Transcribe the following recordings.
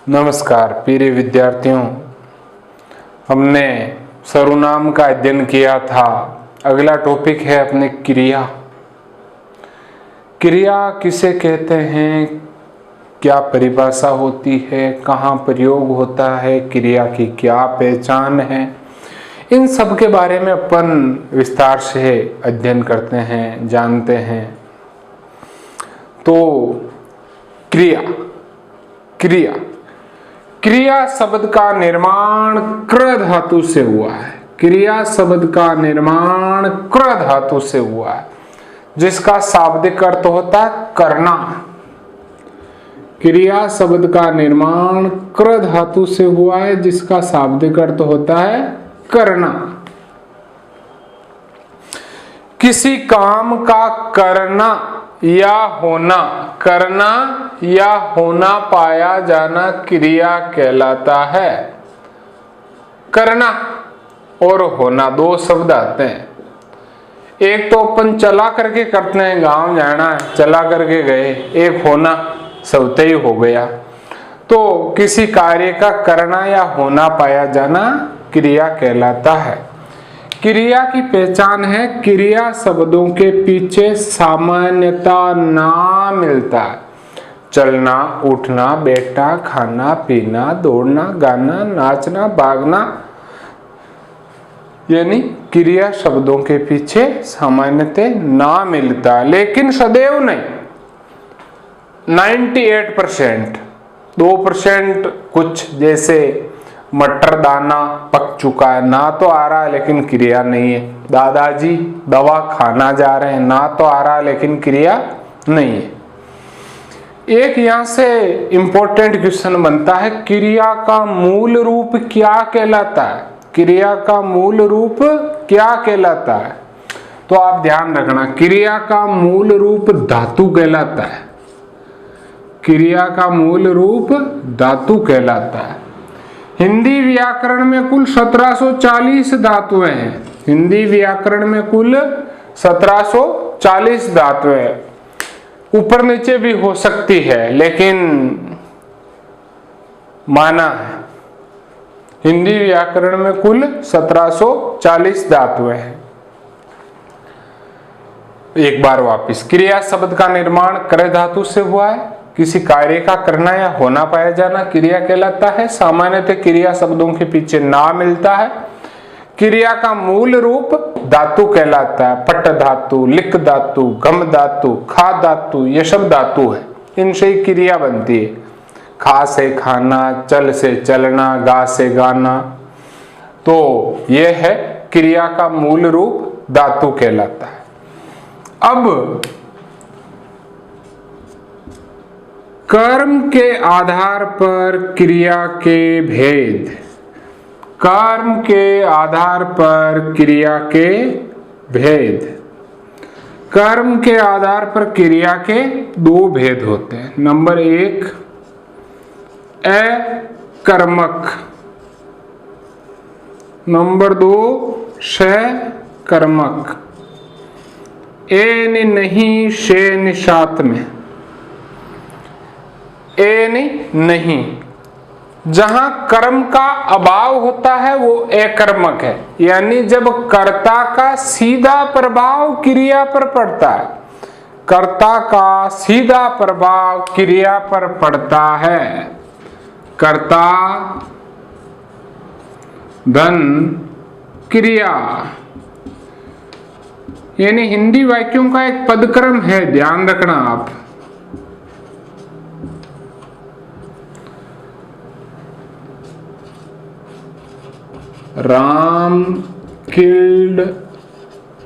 नमस्कार प्रिय विद्यार्थियों, हमने सर्वनाम का अध्ययन किया था। अगला टॉपिक है अपने क्रिया। क्रिया किसे कहते हैं, क्या परिभाषा होती है, कहाँ प्रयोग होता है, क्रिया की क्या पहचान है, इन सब के बारे में अपन विस्तार से अध्ययन करते हैं, जानते हैं। तो क्रिया क्रिया क्रिया शब्द का निर्माण क्र धातु से हुआ है। क्रिया शब्द का निर्माण क्र धातु से हुआ है, जिसका शाब्दिक अर्थ होता है करना। क्रिया शब्द का निर्माण क्र धातु से हुआ है, जिसका शाब्दिक अर्थ होता है करना। किसी काम का करना या होना, करना या होना पाया जाना क्रिया कहलाता है। करना और होना दो शब्द आते हैं। एक तो अपन चला करके करते हैं, गांव जाना है चला करके गए, एक होना सबते ही हो गया। तो किसी कार्य का करना या होना पाया जाना क्रिया कहलाता है। क्रिया की पहचान है, क्रिया शब्दों के पीछे सामान्यता ना मिलता है। चलना, उठना, बैठना, खाना, पीना, दौड़ना, गाना, नाचना, भागना, यानी क्रिया शब्दों के पीछे सामान्यता ना मिलता, लेकिन सदैव नहीं। 98%, 2% कुछ, जैसे मटर दाना पक चुका है, ना तो आ रहा है लेकिन क्रिया नहीं है। दादाजी दवा खाना जा रहे हैं, ना तो आ रहा है लेकिन क्रिया नहीं है। एक यहां से इंपॉर्टेंट क्वेश्चन बनता है, क्रिया का मूल रूप क्या कहलाता है? क्रिया का मूल रूप क्या कहलाता है? तो आप ध्यान रखना, क्रिया का मूल रूप धातु कहलाता है। क्रिया का मूल रूप धातु कहलाता है। हिंदी व्याकरण में कुल 1740 धातुएं हैं। हिंदी व्याकरण में कुल 1740 धातुएं, ऊपर नीचे भी हो सकती है, लेकिन माना है हिंदी व्याकरण में कुल 1740 धातुएं हैं। एक बार वापिस, क्रिया शब्द का निर्माण क्र धातु से हुआ है। किसी कार्य का करना या होना पाया जाना क्रिया कहलाता है। सामान्यतः क्रिया शब्दों के पीछे ना मिलता है। क्रिया का मूल रूप धातु कहलाता है। पट धातु, लिक धातु, गम धातु, खा धातु, ये सब धातु है। इनसे ही क्रिया बनती है। खा से खाना, चल से चलना, गा से गाना, तो यह है क्रिया का मूल रूप धातु कहलाता है। अब कर्म के आधार पर क्रिया के भेद। कर्म के आधार पर क्रिया के भेद। कर्म के आधार पर क्रिया के दो भेद होते हैं। नंबर 1 अकर्मक, नंबर 2 सकर्मक। एन नहीं शे निशात में, नहीं, जहां कर्म का अभाव होता है वो अकर्मक है, यानी जब कर्ता का सीधा प्रभाव क्रिया पर पड़ता है। कर्ता का सीधा प्रभाव क्रिया पर पड़ता है। कर्ता धन क्रिया, यानी हिंदी वाक्यों का एक पदक्रम है, ध्यान रखना आप। राम किल्ड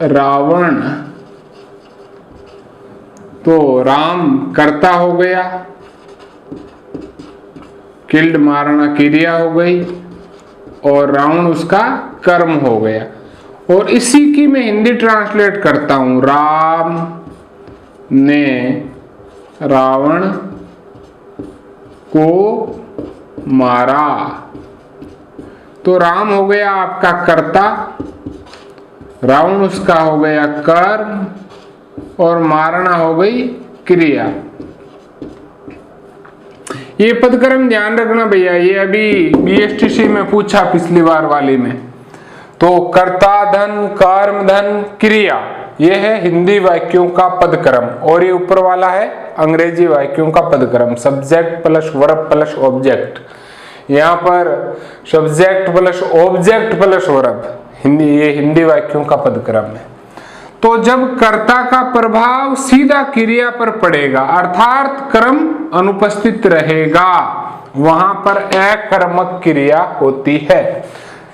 रावण, तो राम कर्ता हो गया, किल्ड मारना क्रिया हो गई, और रावण उसका कर्म हो गया। और इसी की मैं हिंदी ट्रांसलेट करता हूं, राम ने रावण को मारा, तो राम हो गया आपका कर्ता, रावण उसका हो गया कर्म, और मारना हो गई क्रिया। ये पदक्रम ध्यान रखना भैया, ये अभी बीएसटीसी में पूछा पिछली बार वाली में। तो कर्ता धन, कर्म धन, क्रिया, ये है हिंदी वाक्यों का पदक्रम, और ये ऊपर वाला है अंग्रेजी वाक्यों का पदक्रम, subject plus verb plus object. यहाँ पर subject plus object plus verb, ये हिंदी वाक्यों का पदक्रम है। तो जब कर्ता का प्रभाव सीधा क्रिया पर पड़ेगा अर्थात कर्म अनुपस्थित रहेगा, वहां पर अकर्मक क्रिया होती है।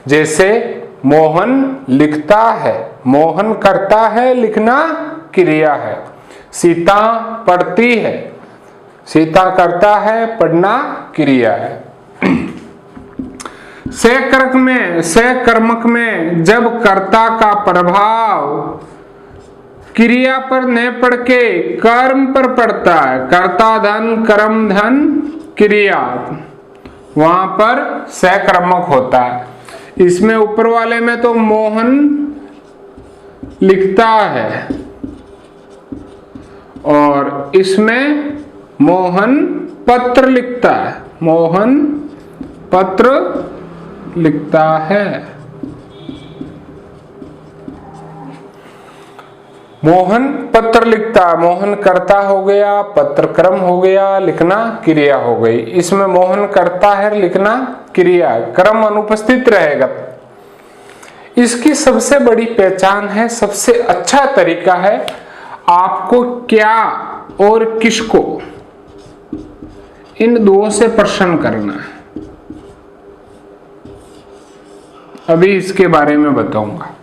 जैसे मोहन लिखता है, मोहन करता है, लिखना क्रिया है। सीता पढ़ती है, सीता करता है, पढ़ना क्रिया है। सकर्मक में जब कर्ता का प्रभाव क्रिया पर न पड़ के कर्म पर पड़ता है, कर्ता धन, कर्म धन, क्रिया, वहां पर सकर्मक होता है। इसमें ऊपर वाले में तो मोहन लिखता है और इसमें मोहन पत्र लिखता है, मोहन पत्र लिखता है। मोहन पत्र लिखता है, मोहन करता हो गया, पत्र कर्म हो गया, लिखना क्रिया हो गई। इसमें मोहन करता है, लिखना क्रिया, कर्म अनुपस्थित रहेगा। इसकी सबसे बड़ी पहचान है, सबसे अच्छा तरीका है आपको क्या और किसको, इन दो से प्रश्न करना है। अभी इसके बारे में बताऊंगा।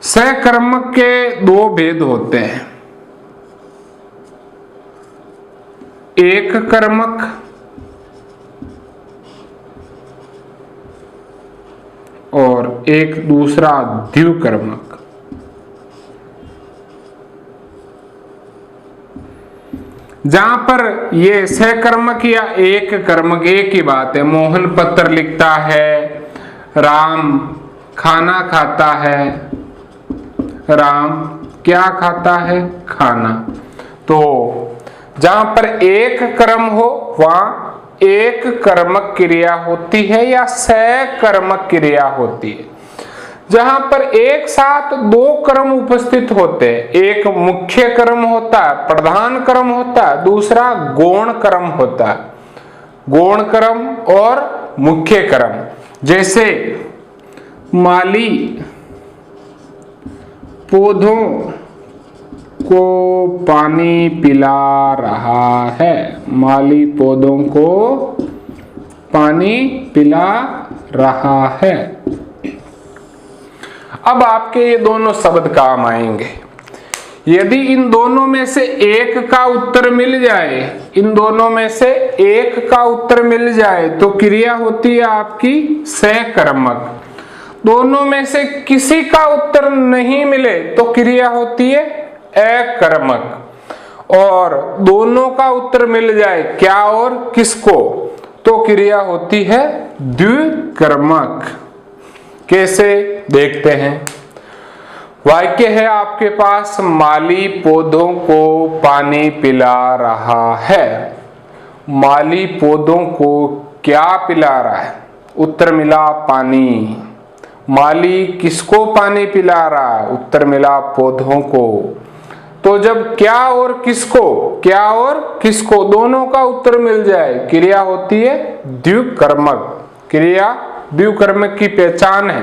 सकर्मक के दो भेद होते हैं, एक कर्मक और एक दूसरा द्विकर्मक। जहां पर ये सकर्मक या एक कर्मक एक ही बात है। मोहन पत्र लिखता है, राम खाना खाता है, राम क्या खाता है, खाना। तो जहां पर एक कर्म हो वहां एक कर्मक क्रिया होती है या सकर्मक क्रिया होती है। जहां पर एक साथ दो कर्म उपस्थित होते हैं, एक मुख्य कर्म होता है, प्रधान कर्म होता है, दूसरा गौण कर्म होता है, गौण कर्म और मुख्य कर्म। जैसे माली पौधों को पानी पिला रहा है, माली पौधों को पानी पिला रहा है। अब आपके ये दोनों शब्द काम आएंगे। यदि इन दोनों में से एक का उत्तर मिल जाए, इन दोनों में से एक का उत्तर मिल जाए तो क्रिया होती है आपकी सकर्मक। दोनों में से किसी का उत्तर नहीं मिले तो क्रिया होती है अकर्मक। और दोनों का उत्तर मिल जाए क्या और किसको, तो क्रिया होती है द्विकर्मक। कैसे देखते हैं। वाक्य है आपके पास, माली पौधों को पानी पिला रहा है। माली पौधों को क्या पिला रहा है, उत्तर मिला पानी। माली किसको पानी पिला रहा है, उत्तर मिला पौधों को। तो जब क्या और किसको, क्या और किसको दोनों का उत्तर मिल जाए, क्रिया होती है द्विकर्मक। क्रिया द्विकर्मक की पहचान है।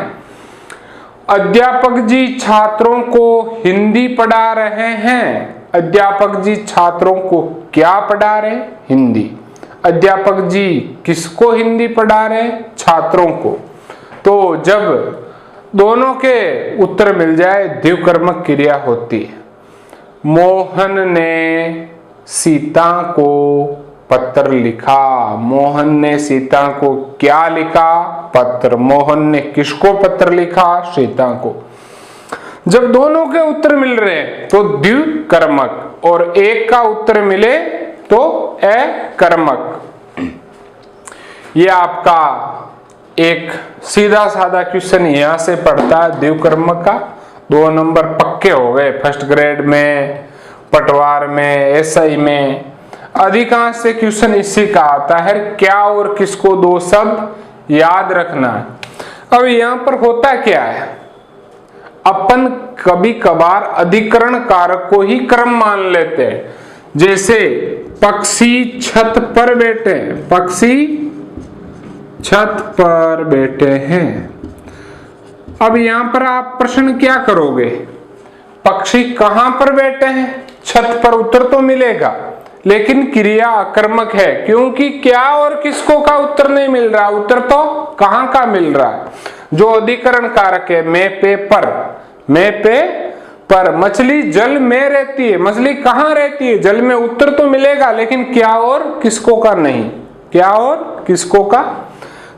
अध्यापक जी छात्रों को हिंदी पढ़ा रहे हैं। अध्यापक जी छात्रों को क्या पढ़ा रहे, हिंदी। अध्यापक जी किसको हिंदी पढ़ा रहे, छात्रों को। तो जब दोनों के उत्तर मिल जाए द्विकर्मक क्रिया होती है। मोहन ने सीता को पत्र लिखा। मोहन ने सीता को क्या लिखा, पत्र। मोहन ने किसको पत्र लिखा, सीता को। जब दोनों के उत्तर मिल रहे हैं तो द्विकर्मक, और एक का उत्तर मिले तो अकर्मक। ये आपका एक सीधा साधा क्वेश्चन यहां से पढ़ता है द्विकर्मक का। 2 नंबर पक्के हो गए फर्स्ट ग्रेड में, पटवार में, एसआई में। अधिकांश से क्वेश्चन इसी का आता है, क्या और किसको दो शब्द याद रखना है। अब यहां पर होता क्या है, अपन कभी कभार अधिकरण कारक को ही क्रम मान लेते हैं। जैसे पक्षी छत पर बैठे हैं, पक्षी छत पर बैठे हैं। अब यहां पर आप प्रश्न क्या करोगे, पक्षी कहां पर बैठे हैं, छत पर, उत्तर तो मिलेगा, लेकिन क्रिया आकर्मक है क्योंकि क्या और किसको का उत्तर नहीं मिल रहा, उत्तर तो कहां का मिल रहा है। जो अधिकरण कारक है, मैं पे पर, मैं पे पर, मछली जल में रहती है, मछली कहां रहती है, जल में, उत्तर तो मिलेगा, लेकिन क्या और किसको का नहीं, क्या और किसको का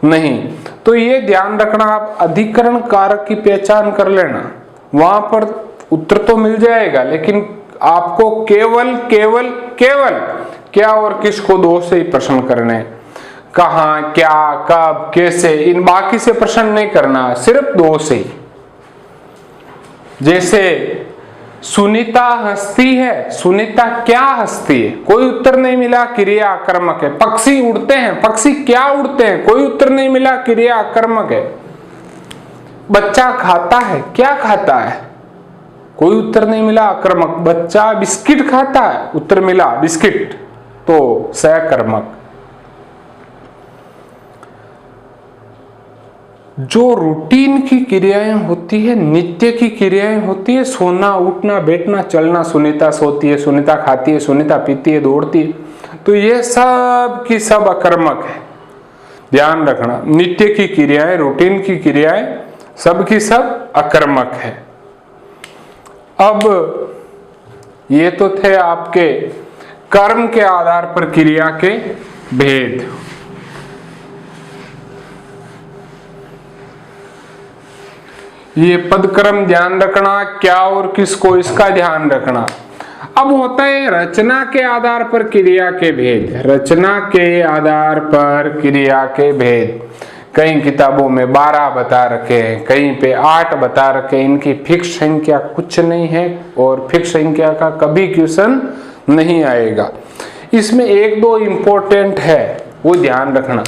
नहीं। तो ये ध्यान रखना, आप अधिकरण कारक की पहचान कर लेना, वहां पर उत्तर तो मिल जाएगा, लेकिन आपको केवल केवल केवल क्या और किसको दो से ही प्रश्न करने, कहां, क्या, कब, कैसे, इन बाकी से प्रश्न नहीं करना, सिर्फ दो से ही। जैसे सुनीता हंसती है, सुनीता क्या हंसती है, कोई उत्तर नहीं मिला, क्रिया आकर्मक है। पक्षी उड़ते हैं, पक्षी क्या उड़ते हैं, कोई उत्तर नहीं मिला, क्रिया आकर्मक है। बच्चा खाता है, क्या खाता है, कोई उत्तर नहीं मिला, आकर्मक। बच्चा बिस्किट खाता है, उत्तर मिला बिस्किट, तो सकर्मक। जो रूटीन की क्रियाएं होती है, नित्य की क्रियाएं होती है, सोना, उठना, बैठना, चलना, सुनीता सोती है, सुनीता खाती है, सुनीता पीती है, दौड़ती है, तो ये सब की सब अकर्मक है। ध्यान रखना, नित्य की क्रियाएं, रूटीन की क्रियाएं सब की सब अकर्मक है। अब ये तो थे आपके कर्म के आधार पर क्रिया के भेद। ये पदक्रम ध्यान रखना, क्या और किसको, इसका ध्यान रखना। अब होता है रचना के आधार पर क्रिया के भेद, रचना के आधार पर क्रिया के भेद। कई किताबों में 12 बता रखे हैं, कहीं पे 8 बता रखे हैं, इनकी फिक्स संख्या कुछ नहीं है और फिक्स संख्या का कभी क्वेश्चन नहीं आएगा। इसमें एक दो इंपॉर्टेंट है, वो ध्यान रखना।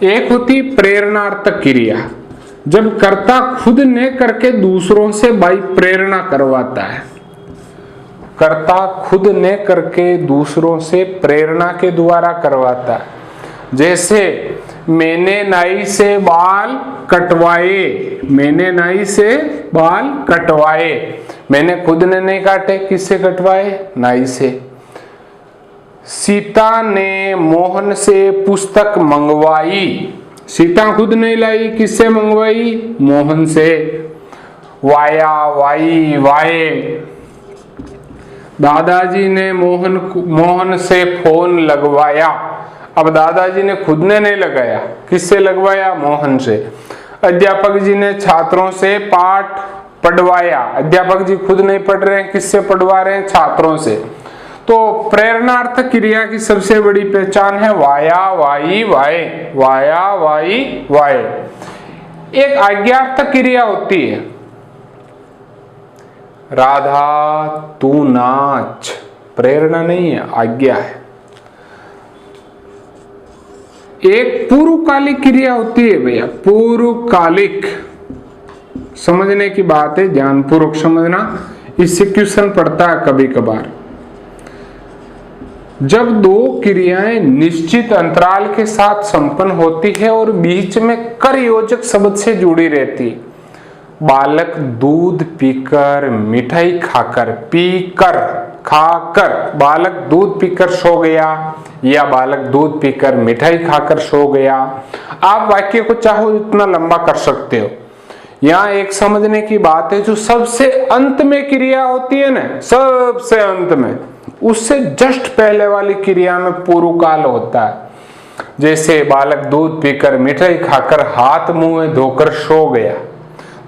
एक होती प्रेरणार्थक क्रिया, जब कर्ता खुद ने करके दूसरों से बाई प्रेरणा करवाता है, कर्ता खुद ने करके दूसरों से प्रेरणा के द्वारा करवाता है। जैसे मैंने नाई से बाल कटवाए, मैंने नाई से बाल कटवाए, मैंने खुद ने नहीं काटे, किससे कटवाए, नाई से। सीता ने मोहन से पुस्तक मंगवाई, सीता खुद नहीं लाई, किससे मंगवाई, मोहन से। वाया, वाई, वाए, दादाजी ने मोहन से फोन लगवाया। अब दादाजी ने खुद ने नहीं लगाया, किससे लगवाया, मोहन से। अध्यापक जी ने छात्रों से पाठ पढ़वाया, अध्यापक जी खुद नहीं पढ़ रहे हैं, किससे पढ़वा रहे हैं, छात्रों से। तो प्रेरणार्थ क्रिया की सबसे बड़ी पहचान है वाया, वाई, वाए, वाया, वाई, वाए। एक आज्ञार्थक क्रिया होती है, राधा तू नाच, प्रेरणा नहीं है, आज्ञा है। एक पूर्वकालिक क्रिया होती है भैया, पूर्वकालिक, समझने की बात है, ध्यानपूर्वक समझना, इससे क्वेश्चन पड़ता है कभी कभार। जब दो क्रियाएं निश्चित अंतराल के साथ संपन्न होती है और बीच में कर योजक शब्द से जुड़ी रहती है। बालक दूध पीकर, मिठाई खाकर, पीकर, खाकर, बालक दूध पीकर सो गया, या बालक दूध पीकर मिठाई खाकर सो गया। आप वाक्य को चाहो इतना लंबा कर सकते हो। यहाँ एक समझने की बात है, जो सबसे अंत में क्रिया होती है ना, सबसे अंत में, उससे जस्ट पहले वाली क्रिया में पूर्व काल होता है। जैसे बालक दूध पीकर मिठाई खाकर हाथ मुंह धोकर सो गया,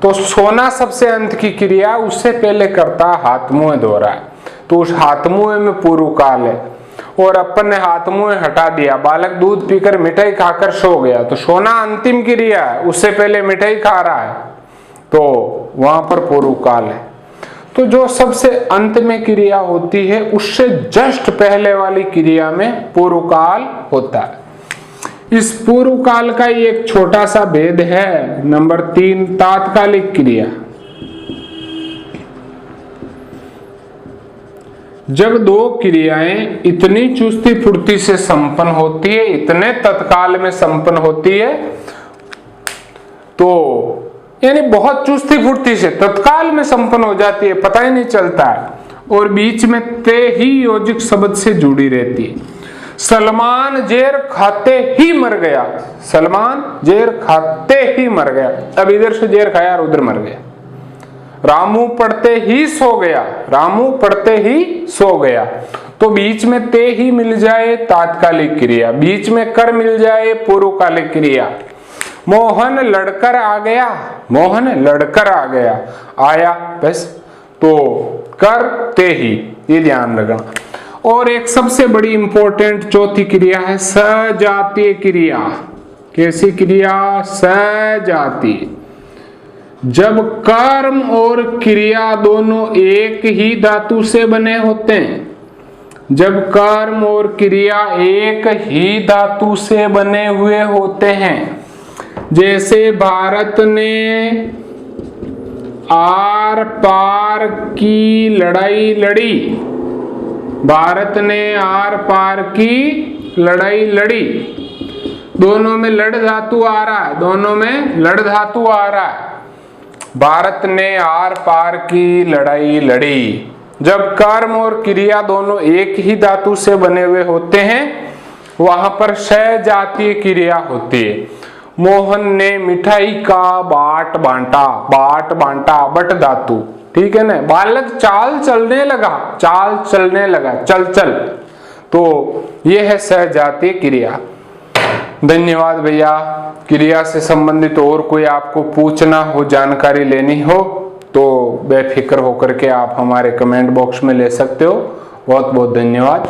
तो सोना सबसे अंत की क्रिया, उससे पहले करता हाथ मुंह धो रहा है, तो उस हाथ मुंह में पूर्व काल है। और अपन ने हाथ मुंह हटा दिया, बालक दूध पीकर मिठाई खाकर सो गया, तो सोना अंतिम क्रिया है, उससे पहले मिठाई खा रहा है, तो वहां पर पूर्व काल है। तो जो सबसे अंत में क्रिया होती है उससे जस्ट पहले वाली क्रिया में पूर्व काल होता है। इस पूर्व काल का एक छोटा सा भेद है। नंबर 3, तात्कालिक क्रिया। जब दो क्रियाएं इतनी चुस्ती फुर्ती से संपन्न होती है, इतने तत्काल में संपन्न होती है, तो यानी बहुत चुस्ती फुर्ती से तत्काल में संपन्न हो जाती है, पता ही नहीं चलता है, और बीच में ते ही योजिक शब्द से जुड़ी रहती है। सलमान जेर खाते ही मर गया, सलमान जेर खाते ही मर गया। अब इधर से जेर खाया और उधर मर गया। रामू पढ़ते ही सो गया, रामू पढ़ते ही सो गया। तो बीच में ते ही मिल जाए तात्कालिक क्रिया, बीच में कर मिल जाए पूर्वकालिक क्रिया। मोहन लड़कर आ गया, मोहन लड़कर आ गया, आया बस, तो कर ते ही, ये ध्यान रखना। और एक सबसे बड़ी इंपॉर्टेंट चौथी क्रिया है सजातीय क्रिया। कैसी क्रिया? सजातीय। जब कर्म और क्रिया दोनों एक ही धातु से बने होते हैं, जब कर्म और क्रिया एक ही धातु से बने हुए होते हैं, जैसे भारत ने आर पार की लड़ाई लड़ी, भारत ने आर पार की लड़ाई लड़ी, दोनों में लड़ धातु आ रहा है, दोनों में लड़ धातु आ रहा है। भारत ने आर पार की लड़ाई लड़ी। जब कर्म और क्रिया दोनों एक ही धातु से बने हुए होते हैं, वहां पर सजातीय क्रिया होती है। मोहन ने मिठाई का बाट बांटा, बाट बांटा बट धातु, ठीक है ना। बालक चाल चलने लगा, चाल चलने लगा, चल चल, तो यह है सजातीय क्रिया। धन्यवाद भैया। क्रिया से संबंधित और कोई आपको पूछना हो, जानकारी लेनी हो, तो बेफिक्र होकर के आप हमारे कमेंट बॉक्स में ले सकते हो। बहुत बहुत धन्यवाद।